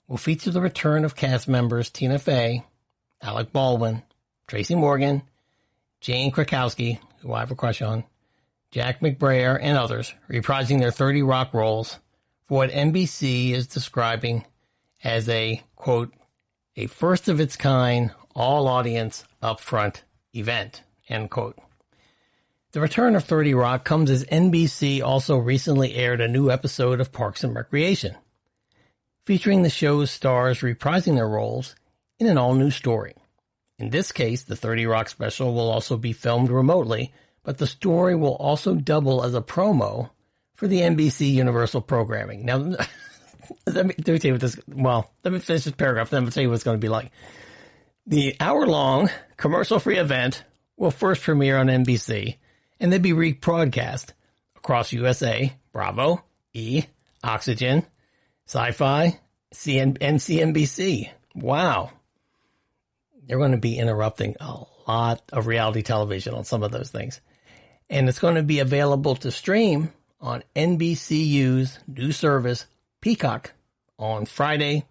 will feature the return of cast members Tina Fey, Alec Baldwin, Tracy Morgan, Jane Krakowski, who I have a crush on, Jack McBrayer, and others, reprising their 30 Rock roles for what NBC is describing as a, quote, a first-of-its-kind, all-audience, upfront event, end quote. The return of 30 Rock comes as NBC also recently aired a new episode of Parks and Recreation, featuring the show's stars reprising their roles in an all-new story. In this case, the 30 Rock special will also be filmed remotely, but the story will also double as a promo for the NBC Universal programming. Now, let me tell you what this, let me finish this paragraph, then I'll tell you what it's going to be like. The hour-long, commercial-free event will first premiere on NBC, and then be rebroadcast across USA, Bravo, E, Oxygen, Sci-Fi, and CNBC. Wow. They're going to be interrupting a lot of reality television on some of those things. And it's going to be available to stream on NBCU's new service, Peacock, on Friday,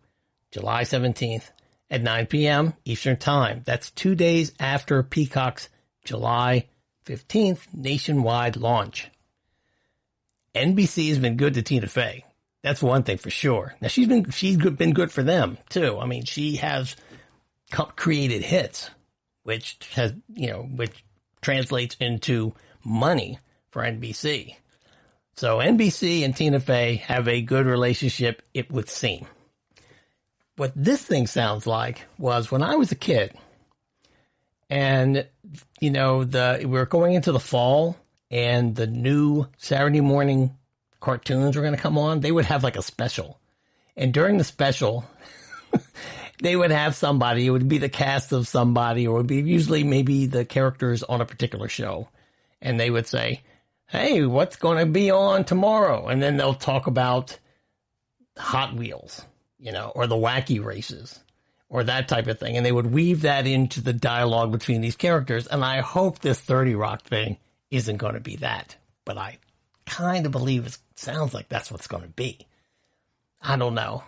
July 17th at 9 p.m. Eastern Time. That's 2 days after Peacock's July 15th nationwide launch. NBC has been good to Tina Fey. That's one thing for sure. Now she's been good for them too. I mean, she has created hits, which translates into money for NBC. So NBC and Tina Fey have a good relationship, it would seem. What this thing sounds like was when I was a kid, and we're going into the fall, and the new Saturday morning cartoons were going to come on. They would have like a special, and during the special, they would have somebody. It would be the cast of somebody, or it would be usually maybe the characters on a particular show, and they would say, "Hey, what's going to be on tomorrow?" And then they'll talk about Hot Wheels, or the wacky races, or that type of thing. And they would weave that into the dialogue between these characters. And I hope this 30 Rock thing isn't going to be that. But I kind of believe it sounds like that's what's going to be. I don't know.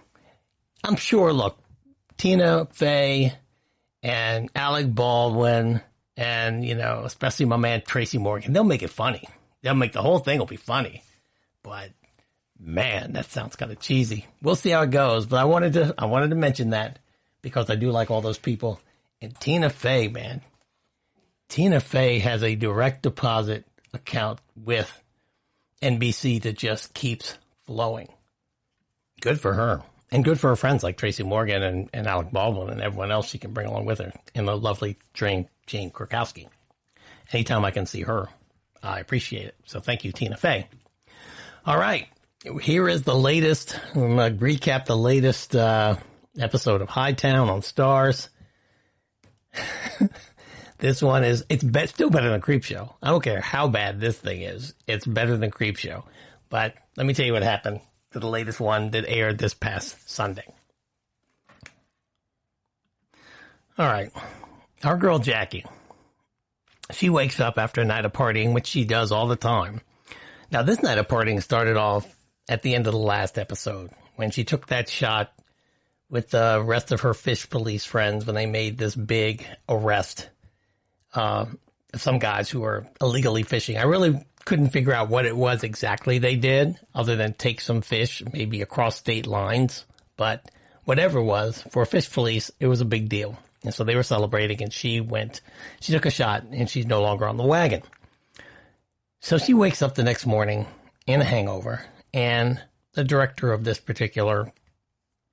I'm sure, look, Tina Fey and Alec Baldwin And, especially my man Tracy Morgan, they'll make it funny. They'll make the whole thing will be funny. But man, that sounds kind of cheesy. We'll see how it goes. But I wanted to mention that because I do like all those people. And Tina Fey, man. Tina Fey has a direct deposit account with NBC that just keeps flowing. Good for her. And good for her friends like Tracy Morgan and Alec Baldwin and everyone else she can bring along with her. And the lovely Jane Krakowski. Anytime I can see her, I appreciate it. So thank you, Tina Fey. All right. Here is the latest. I'm going to recap the latest episode of Hightown on Starz. This one is, still better than Creepshow. I don't care how bad this thing is. It's better than Creepshow. But let me tell you what happened to the latest one that aired this past Sunday. All right. Our girl Jackie. She wakes up after a night of partying, which she does all the time. Now, this night of partying started off at the end of the last episode when she took that shot with the rest of her fish police friends when they made this big arrest. Some guys who were illegally fishing. I really couldn't figure out what it was exactly they did other than take some fish, maybe across state lines. But whatever it was, for fish police, it was a big deal. And so they were celebrating and she took a shot and she's no longer on the wagon. So she wakes up the next morning in a hangover and the director of this particular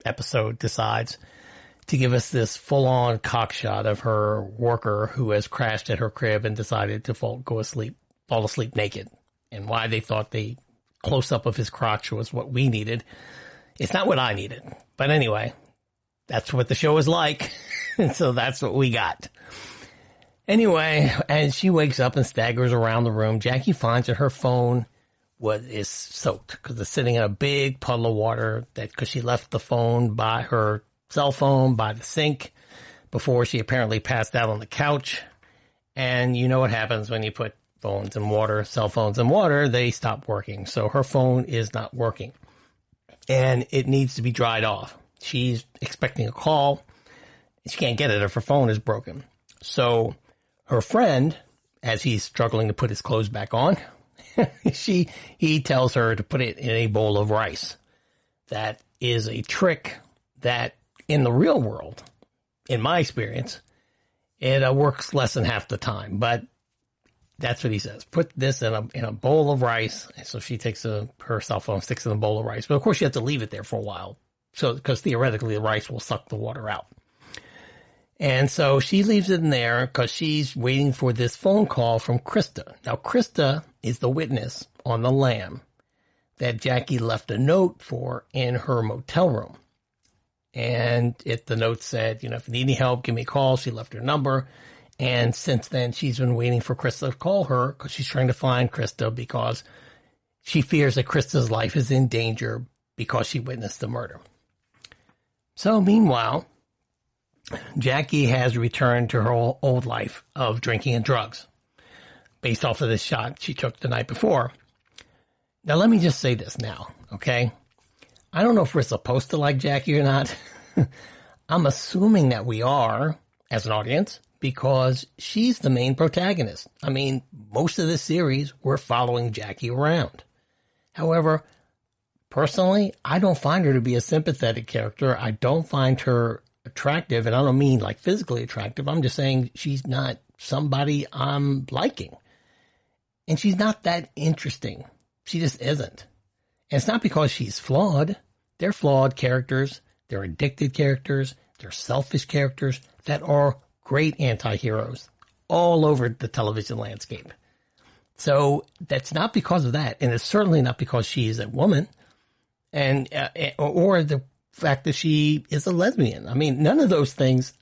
episode decides to give us this full-on cock shot of her worker who has crashed at her crib and decided to fall asleep naked. And why they thought the close-up of his crotch was what we needed. It's not what I needed. But anyway, that's what the show is like. And so that's what we got. Anyway, as she wakes up and staggers around the room, Jackie finds that her phone is soaked because it's sitting in a big puddle of water because she left the phone by her cell phone by the sink before she apparently passed out on the couch. And you know what happens when you put phones in water, cell phones in water, they stop working. So her phone is not working and it needs to be dried off. She's expecting a call. She can't get it if her phone is broken. So her friend, as he's struggling to put his clothes back on, he tells her to put it in a bowl of rice. That is a trick that in the real world, in my experience, it works less than half the time. But that's what he says. Put this in a bowl of rice. And so she takes her cell phone, sticks it in a bowl of rice. But of course, you have to leave it there for a while. So because theoretically, the rice will suck the water out. And so she leaves it in there because she's waiting for this phone call from Krista. Now, Krista is the witness on the lam that Jackie left a note for in her motel room. And the note said, if you need any help, give me a call. She left her number. And since then, she's been waiting for Krista to call her because she's trying to find Krista because she fears that Krista's life is in danger because she witnessed the murder. So meanwhile, Jackie has returned to her old life of drinking and drugs based off of this shot she took the night before. Now, let me just say this now, okay? I don't know if we're supposed to like Jackie or not. I'm assuming that we are as an audience because she's the main protagonist. I mean, most of this series, we're following Jackie around. However, personally, I don't find her to be a sympathetic character. I don't find her attractive, and I don't mean like physically attractive. I'm just saying she's not somebody I'm liking. And she's not that interesting. She just isn't. And it's not because she's flawed. They're flawed characters. They're addicted characters. They're selfish characters that are great anti-heroes all over the television landscape. So that's not because of that. And it's certainly not because she is a woman and or the fact that she is a lesbian. I mean, none of those things.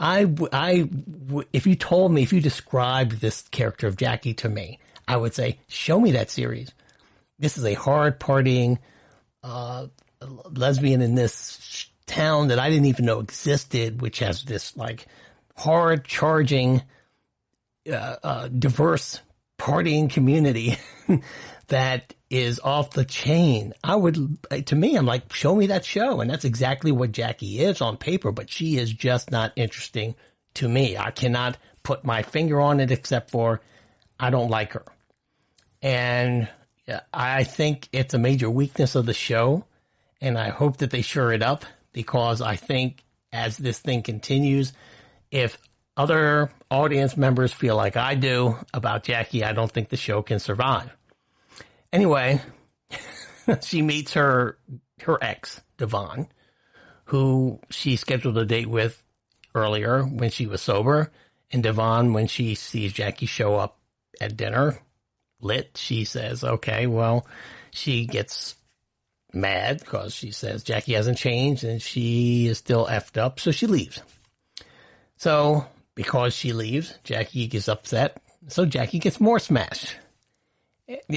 If you described this character of Jackie to me, I would say, show me that series. This is a hard partying lesbian in this town that I didn't even know existed, which has this like hard charging, diverse partying community that is off the chain. To me, I'm like, show me that show. And that's exactly what Jackie is on paper, but she is just not interesting to me. I cannot put my finger on it except for I don't like her. And I think it's a major weakness of the show, and I hope that they shore it up, because I think as this thing continues, if other audience members feel like I do about Jackie, I don't think the show can survive. Anyway, she meets her ex, Devon, who she scheduled a date with earlier when she was sober. And Devon, when she sees Jackie show up at dinner, lit, she says, okay, well, she gets mad because she says Jackie hasn't changed and she is still effed up, so she leaves. So because she leaves, Jackie gets upset, so Jackie gets more smashed.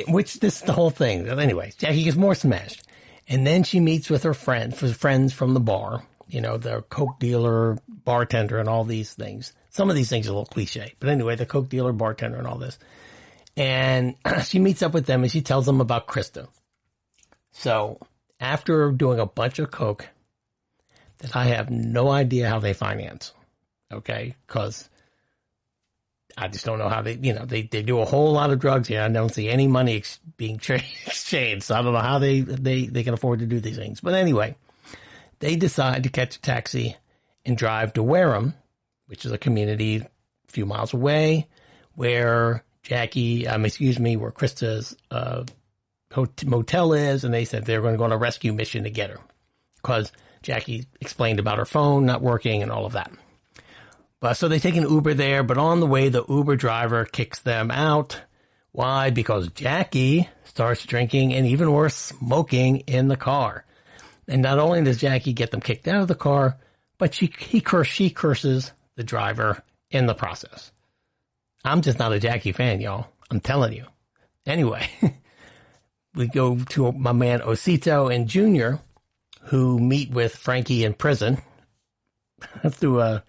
Which, this is the whole thing. Anyway, Jackie gets more smashed. And then she meets with her friends from the bar, you know, the Coke dealer, bartender, and all these things. Some of these things are a little cliche. But anyway, the Coke dealer, bartender, and all this. And she meets up with them and she tells them about Krista. So after doing a bunch of Coke that I have no idea how they finance, okay, because I just don't know how they do a whole lot of drugs here. I don't see any money being exchanged, so I don't know how they can afford to do these things. But anyway, they decide to catch a taxi and drive to Wareham, which is a community a few miles away, where where Krista's motel is, and they said they're going to go on a rescue mission to get her, because Jackie explained about her phone not working and all of that. But so they take an Uber there, but on the way, the Uber driver kicks them out. Why? Because Jackie starts drinking and, even worse, smoking in the car. And not only does Jackie get them kicked out of the car, but she curses the driver in the process. I'm just not a Jackie fan, y'all. I'm telling you. Anyway, we go to my man Osito and Junior, who meet with Frankie in prison through a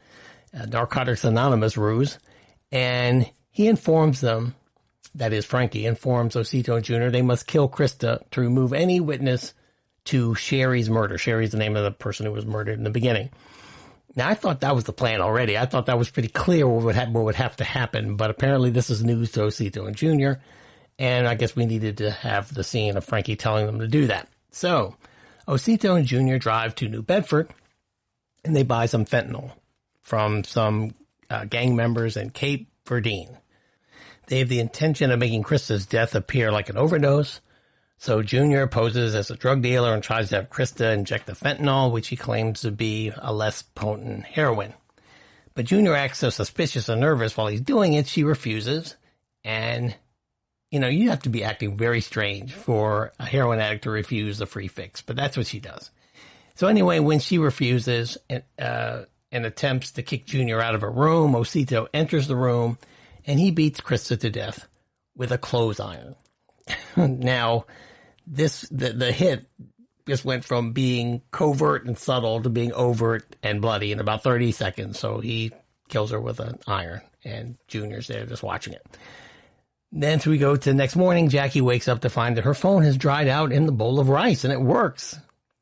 Narcotics Anonymous ruse, and he informs them, that is, Frankie informs Osito and Junior, they must kill Krista to remove any witness to Sherry's murder. Sherry's the name of the person who was murdered in the beginning. Now, I thought that was the plan already. I thought that was pretty clear what would have to happen, but apparently this is news to Osito and Junior, and I guess we needed to have the scene of Frankie telling them to do that. So, Osito and Junior drive to New Bedford, and they buy some fentanyl from some gang members in Cape Verdine. They have the intention of making Krista's death appear like an overdose, so Junior poses as a drug dealer and tries to have Krista inject the fentanyl, which he claims to be a less potent heroin. But Junior acts so suspicious and nervous while he's doing it, she refuses. And, you have to be acting very strange for a heroin addict to refuse the free fix, but that's what she does. So anyway, when she refuses and attempts to kick Junior out of her room, Osito enters the room and he beats Krista to death with a clothes iron. Now, the hit just went from being covert and subtle to being overt and bloody in about 30 seconds. So he kills her with an iron, and Junior's there just watching it. Then we go to the next morning. Jackie wakes up to find that her phone has dried out in the bowl of rice, and it works,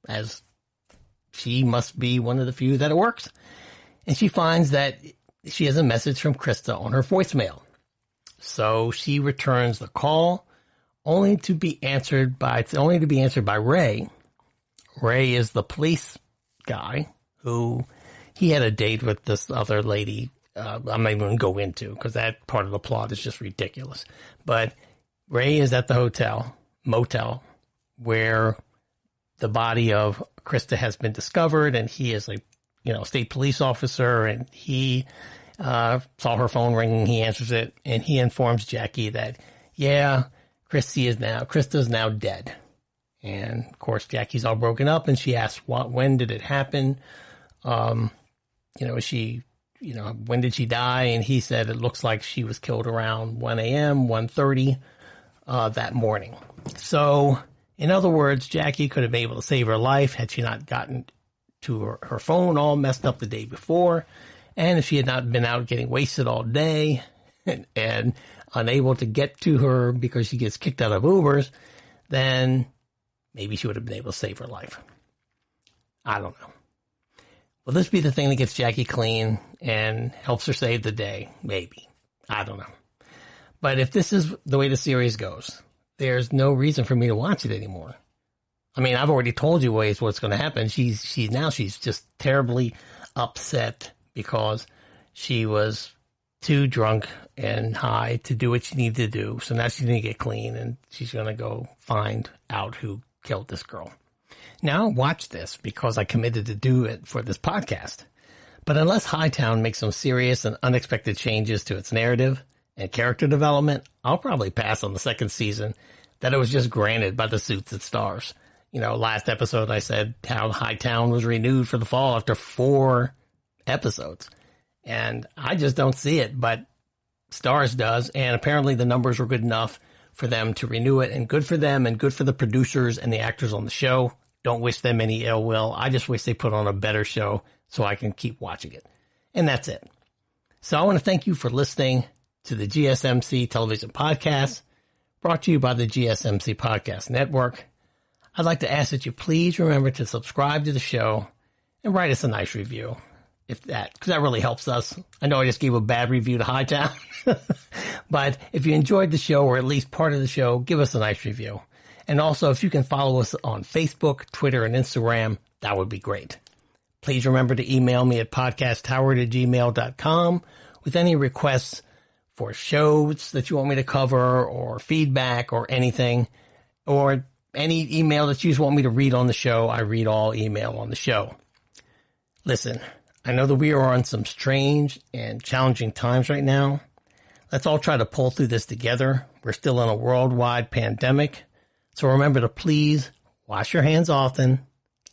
as she must be one of the few that it works. And she finds that she has a message from Krista on her voicemail. So she returns the call, only to be answered by Ray. Ray is the police guy who he had a date with this other lady. I'm not even going to go into, because that part of the plot is just ridiculous. But Ray is at the motel, where the body of Krista has been discovered, and he is a state police officer, and he saw her phone ringing. He answers it, and he informs Jackie that, Krista's now dead. And of course, Jackie's all broken up, and she asks, when did it happen? When did she die? And he said, it looks like she was killed around 1 a.m., 1:30 that morning. So, in other words, Jackie could have been able to save her life had she not gotten to her phone all messed up the day before. And if she had not been out getting wasted all day and unable to get to her because she gets kicked out of Ubers, then maybe she would have been able to save her life. I don't know. Will this be the thing that gets Jackie clean and helps her save the day? Maybe. I don't know. But if this is the way the series goes, there's no reason for me to watch it anymore. I mean, I've already told you what's going to happen. She's just terribly upset because she was too drunk and high to do what she needed to do. So now she's going to get clean and she's going to go find out who killed this girl. Now watch this because I committed to do it for this podcast. But unless Hightown makes some serious and unexpected changes to its narrative and character development, I'll probably pass on the second season that it was just granted by the suits it stars. You know, last episode I said how Hightown was renewed for the fall after 4 episodes. And I just don't see it, but Starz does. And apparently the numbers were good enough for them to renew it, and good for them and good for the producers and the actors on the show. Don't wish them any ill will. I just wish they put on a better show so I can keep watching it. And that's it. So I want to thank you for listening to the GSMC Television Podcast, brought to you by the GSMC Podcast Network. I'd like to ask that you please remember to subscribe to the show and write us a nice review, because that really helps us. I know I just gave a bad review to Hightown, but if you enjoyed the show or at least part of the show, give us a nice review. And also, if you can follow us on Facebook, Twitter, and Instagram, that would be great. Please remember to email me at podcasthoward@gmail.com with any requests for shows that you want me to cover or feedback or anything, or any email that you just want me to read on the show. I read all email on the show. Listen, I know that we are on some strange and challenging times right now. Let's all try to pull through this together. We're still in a worldwide pandemic. So remember to please wash your hands often,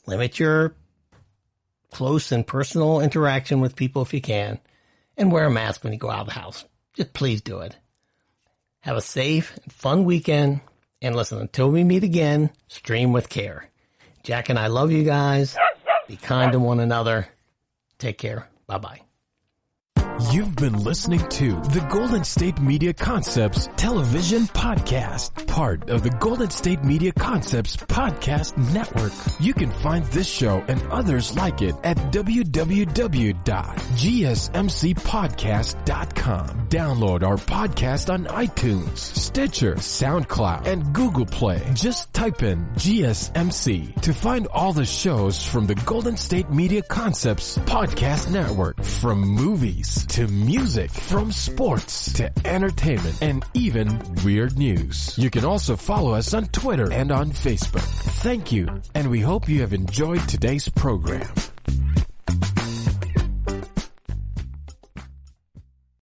limit your close and personal interaction with people if you can, and wear a mask when you go out of the house. Just please do it. Have a safe and fun weekend. And listen, until we meet again, stream with care. Jack and I love you guys. Be kind to one another. Take care. Bye-bye. You've been listening to the Golden State Media Concepts Television Podcast, part of the Golden State Media Concepts Podcast Network. You can find this show and others like it at www.gsmcpodcast.com. Download our podcast on iTunes, Stitcher, SoundCloud, and Google Play. Just type in GSMC to find all the shows from the Golden State Media Concepts Podcast Network, from movies to music, from sports to entertainment, and even weird news. You can also follow us on Twitter and on Facebook. Thank you, and we hope you have enjoyed today's program.